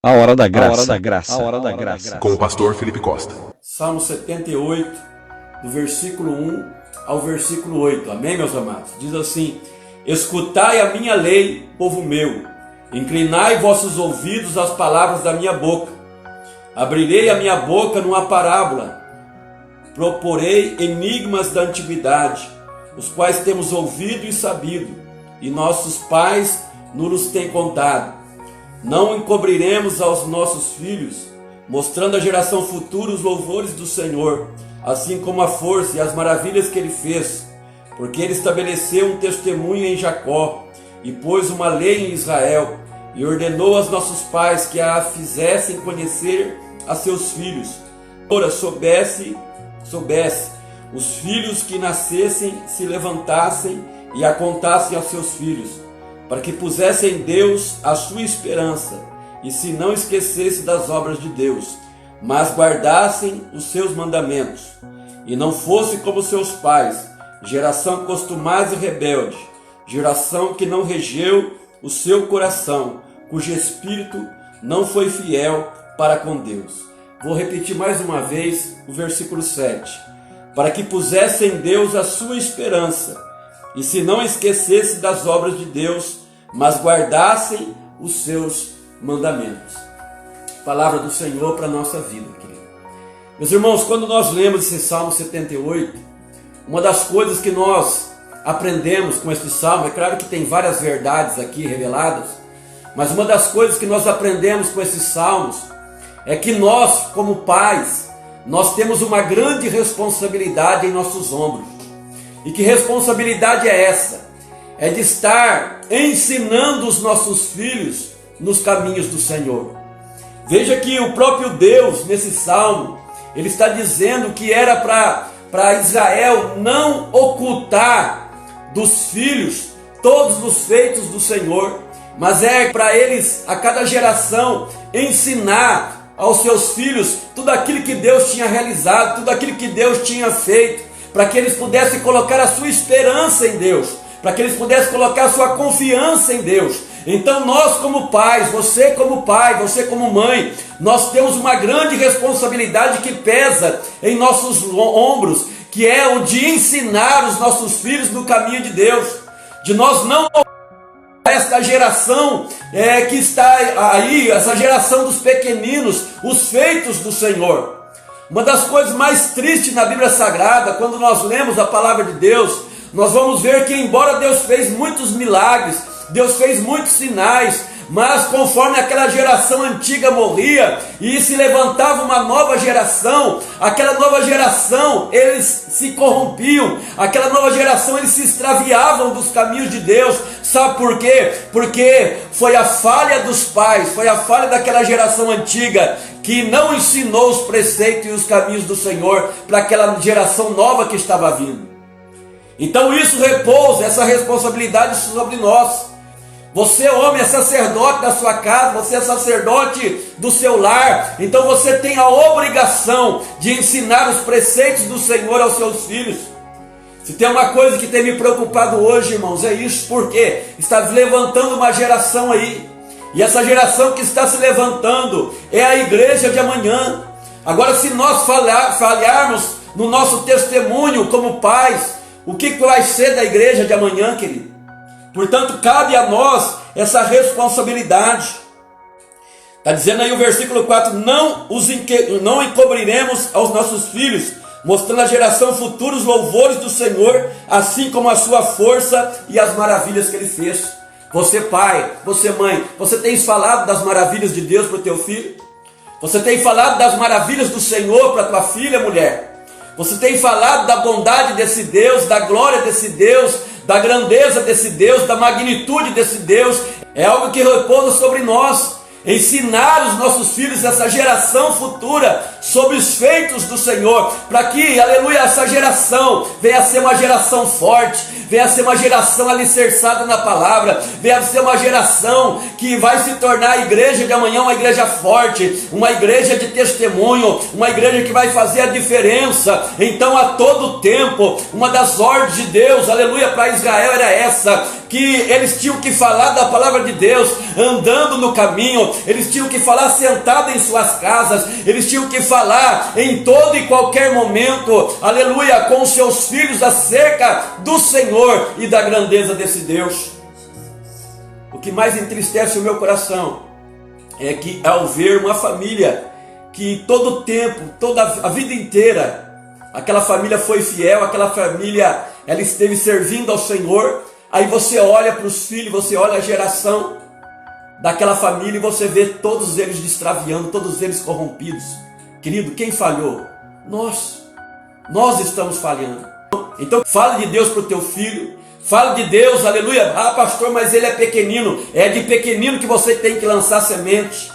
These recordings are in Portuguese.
A hora da graça. A hora da graça. A hora da graça. Com o pastor Felipe Costa. Salmo 78, do versículo 1 ao versículo 8. Amém, meus amados? Diz assim: escutai a minha lei, povo meu. Inclinai vossos ouvidos às palavras da minha boca. Abrirei a minha boca numa parábola. Proporei enigmas da antiguidade, os quais temos ouvido e sabido, e nossos pais nos têm contado. Não encobriremos aos nossos filhos, mostrando à geração futura os louvores do Senhor, assim como a força e as maravilhas que Ele fez, porque Ele estabeleceu um testemunho em Jacó, e pôs uma lei em Israel, e ordenou aos nossos pais que a fizessem conhecer a seus filhos. Ora, soubesse, os filhos que nascessem se levantassem e a contassem aos seus filhos, para que pusessem em Deus a sua esperança, e se não esquecesse das obras de Deus, mas guardassem os seus mandamentos, e não fosse como seus pais, geração costumaz e rebelde, geração que não regeu o seu coração, cujo espírito não foi fiel para com Deus. Vou repetir mais uma vez o versículo 7. Para que pusesse em Deus a sua esperança, e se não esquecesse das obras de Deus, mas guardassem os seus mandamentos. Palavra do Senhor para a nossa vida, querido. Meus irmãos, quando nós lemos esse Salmo 78, uma das coisas que nós aprendemos com esse Salmo, é claro que tem várias verdades aqui reveladas, mas uma das coisas que nós aprendemos com esses Salmos é que nós, como pais, nós temos uma grande responsabilidade em nossos ombros. E que responsabilidade é essa? É de estar ensinando os nossos filhos nos caminhos do Senhor. Veja que o próprio Deus, nesse salmo, ele está dizendo que era para Israel não ocultar dos filhos todos os feitos do Senhor, mas é para eles, a cada geração, ensinar aos seus filhos tudo aquilo que Deus tinha realizado, tudo aquilo que Deus tinha feito, para que eles pudessem colocar a sua esperança em Deus, para que eles pudessem colocar a sua confiança em Deus. Então nós como pais, você como pai, você como mãe, nós temos uma grande responsabilidade que pesa em nossos ombros, que é o de ensinar os nossos filhos no caminho de Deus, de nós não esta geração que está aí, essa geração dos pequeninos, os feitos do Senhor. Uma das coisas mais tristes na Bíblia Sagrada, quando nós lemos a palavra de Deus, nós vamos ver que embora Deus fez muitos milagres, Deus fez muitos sinais, mas conforme aquela geração antiga morria e se levantava uma nova geração, aquela nova geração eles se corrompiam, aquela nova geração eles se extraviavam dos caminhos de Deus. Sabe por quê? Porque foi a falha dos pais, foi a falha daquela geração antiga que não ensinou os preceitos e os caminhos do Senhor para aquela geração nova que estava vindo. Então isso repousa, essa responsabilidade sobre nós. Você, homem, é sacerdote da sua casa, você é sacerdote do seu lar, então você tem a obrigação de ensinar os preceitos do Senhor aos seus filhos. Se tem uma coisa que tem me preocupado hoje, irmãos, é isso, porque está levantando uma geração aí, e essa geração que está se levantando é a igreja de amanhã. Agora, se nós falharmos no nosso testemunho como pais, o que vai ser da igreja de amanhã, querido? Portanto, cabe a nós essa responsabilidade. Está dizendo aí o versículo 4, não encobriremos aos nossos filhos, mostrando à geração futura os louvores do Senhor, assim como a sua força e as maravilhas que Ele fez. Você pai, você mãe, você tem falado das maravilhas de Deus para o teu filho? Você tem falado das maravilhas do Senhor para a tua filha, mulher? Você tem falado da bondade desse Deus, da glória desse Deus, da grandeza desse Deus, da magnitude desse Deus? É algo que repousa sobre nós. Ensinar os nossos filhos, essa geração futura, sobre os feitos do Senhor, para que, aleluia, essa geração venha a ser uma geração forte, venha a ser uma geração alicerçada na palavra, venha a ser uma geração que vai se tornar a igreja de amanhã, uma igreja forte, uma igreja de testemunho, uma igreja que vai fazer a diferença. Então, a todo tempo, uma das ordens de Deus, aleluia, para Israel era essa, que eles tinham que falar da palavra de Deus, andando no caminho, caminho, eles tinham que falar sentado em suas casas, eles tinham que falar em todo e qualquer momento, aleluia, com seus filhos acerca do Senhor e da grandeza desse Deus. O que mais entristece o meu coração é que ao ver uma família que todo o tempo, toda a vida inteira, aquela família foi fiel, aquela família ela esteve servindo ao Senhor, aí você olha para os filhos, você olha a geração daquela família e você vê todos eles extraviando, todos eles corrompidos. Querido, quem falhou? Nós estamos falhando. Então fale de Deus para o teu filho, fale de Deus, aleluia. Ah, pastor, mas ele é pequenino. É de pequenino que você tem que lançar semente.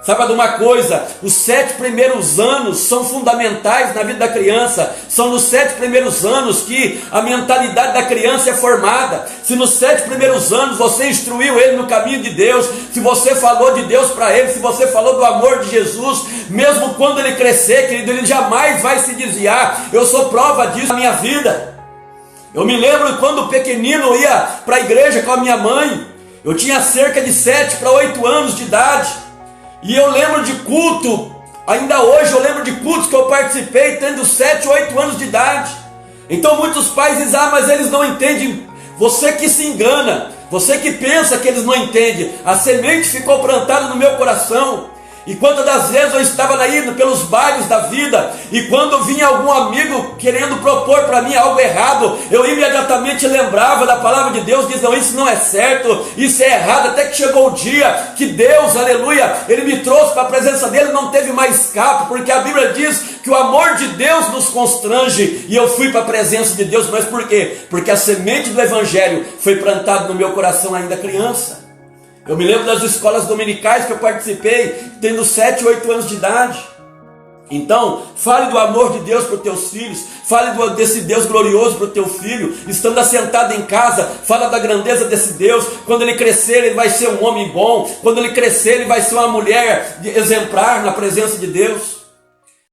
Saiba de uma coisa, os 7 primeiros anos são fundamentais na vida da criança. São nos 7 primeiros anos que a mentalidade da criança é formada. Se nos 7 primeiros anos você instruiu ele no caminho de Deus, se você falou de Deus para ele, se você falou do amor de Jesus, mesmo quando ele crescer, querido, ele jamais vai se desviar. Eu sou prova disso na minha vida. Eu me lembro quando pequenino eu ia para a igreja com a minha mãe. Eu tinha cerca de 7 para 8 anos de idade. E eu lembro de culto, ainda hoje eu lembro de cultos que eu participei tendo 7, 8 anos de idade. Então muitos pais dizem, mas eles não entendem. Você que se engana, você que pensa que eles não entendem. A semente ficou plantada no meu coração. E quantas das vezes eu estava indo pelos bairros da vida, e quando vinha algum amigo querendo propor para mim algo errado, eu imediatamente lembrava da palavra de Deus, diz, não, isso não é certo, isso é errado, até que chegou o dia que Deus, aleluia, ele me trouxe para a presença dele, não teve mais escape, porque a Bíblia diz que o amor de Deus nos constrange, e eu fui para a presença de Deus. Mas por quê? Porque a semente do Evangelho foi plantada no meu coração ainda criança. Eu me lembro das escolas dominicais que eu participei, tendo 7, 8 anos de idade. Então, fale do amor de Deus para os teus filhos, fale desse Deus glorioso para o teu filho, estando assentado em casa, fala da grandeza desse Deus. Quando ele crescer, ele vai ser um homem bom, quando ele crescer, ele vai ser uma mulher exemplar na presença de Deus.